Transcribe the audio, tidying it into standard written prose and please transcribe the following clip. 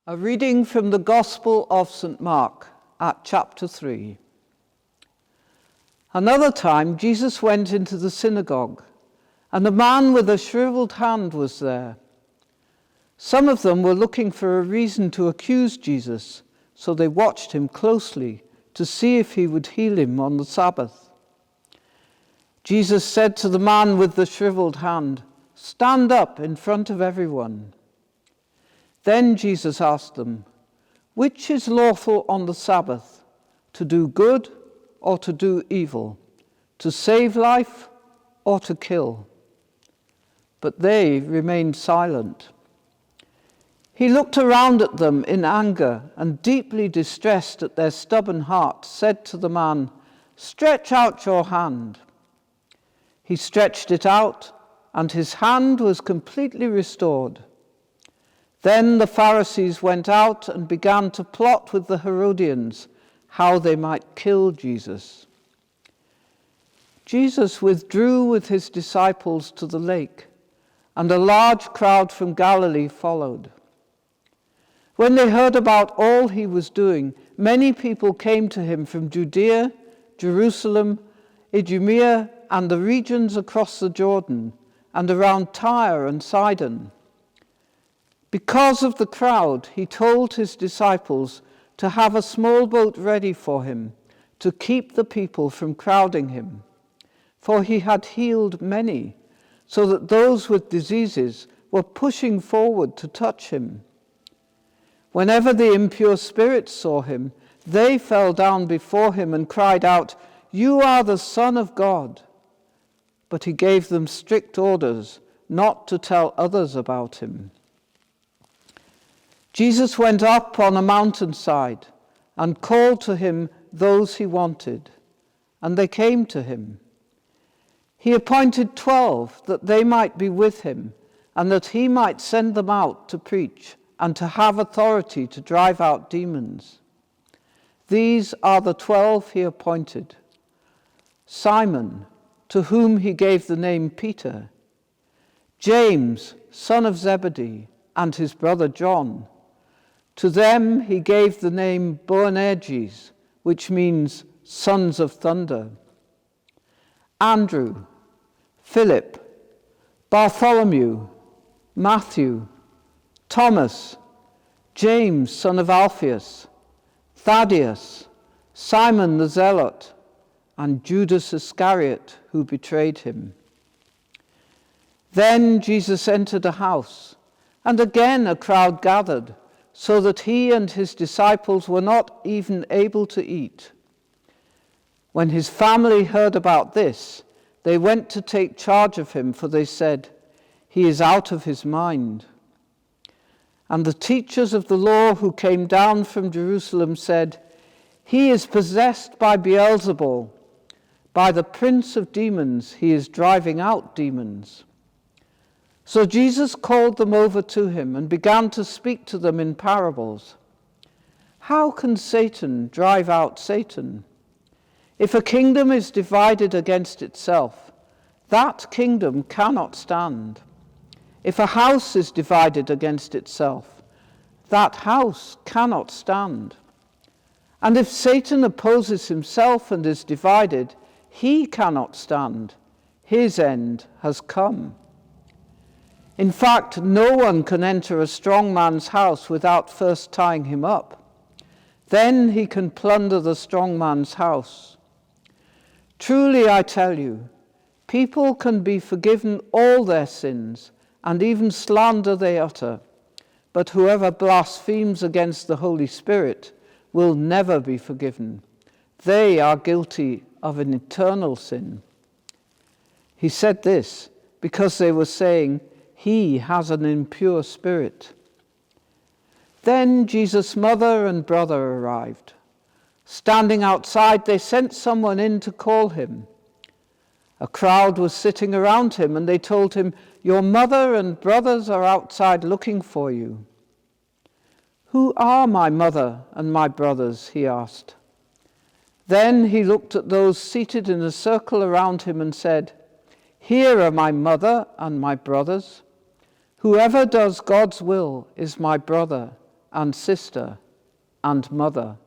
A reading from the Gospel of St. Mark at chapter 3. Another time Jesus went into the synagogue, and a man with a shriveled hand was there. Some of them were looking for a reason to accuse Jesus, so they watched him closely to see if he would heal him on the Sabbath. Jesus said to the man with the shriveled hand, "Stand up in front of everyone." Then Jesus asked them, "Which is lawful on the Sabbath, to do good or to do evil, to save life or to kill?" But they remained silent. He looked around at them in anger and, deeply distressed at their stubborn hearts, said to the man, "Stretch out your hand." He stretched it out, and his hand was completely restored. Then the Pharisees went out and began to plot with the Herodians how they might kill Jesus. Jesus withdrew with his disciples to the lake, and a large crowd from Galilee followed. When they heard about all he was doing, many people came to him from Judea, Jerusalem, Idumea, and the regions across the Jordan, and around Tyre and Sidon. Because of the crowd, he told his disciples to have a small boat ready for him, to keep the people from crowding him. For he had healed many, so that those with diseases were pushing forward to touch him. Whenever the impure spirits saw him, they fell down before him and cried out, "You are the Son of God." But he gave them strict orders not to tell others about him. Jesus went up on a mountainside and called to him those he wanted, and they came to him. He appointed 12 that they might be with him, and that he might send them out to preach and to have authority to drive out demons. These are the 12 he appointed: Simon, to whom he gave the name Peter; James, son of Zebedee, and his brother John. To them he gave the name Boanerges, which means sons of thunder; Andrew, Philip, Bartholomew, Matthew, Thomas, James, son of Alphaeus, Thaddeus, Simon the Zealot, and Judas Iscariot, who betrayed him. Then Jesus entered a house, and again a crowd gathered, so that he and his disciples were not even able to eat. When his family heard about this, they went to take charge of him, for they said, "He is out of his mind." And the teachers of the law who came down from Jerusalem said, "He is possessed by Beelzebul. By the prince of demons he is driving out demons." So Jesus called them over to him and began to speak to them in parables. "How can Satan drive out Satan? If a kingdom is divided against itself, that kingdom cannot stand. If a house is divided against itself, that house cannot stand. And if Satan opposes himself and is divided, he cannot stand. His end has come. In fact, no one can enter a strong man's house without first tying him up. Then he can plunder the strong man's house. Truly, I tell you, people can be forgiven all their sins, and even slander they utter. But whoever blasphemes against the Holy Spirit will never be forgiven. They are guilty of an eternal sin. He said this because they were saying, "He has an impure spirit." Then Jesus' mother and brother arrived. Standing outside, they sent someone in to call him. A crowd was sitting around him, and they told him, "Your mother and brothers are outside looking for you." "Who are my mother and my brothers?" he asked. Then he looked at those seated in a circle around him and said, "Here are my mother and my brothers. Whoever does God's will is my brother and sister and mother.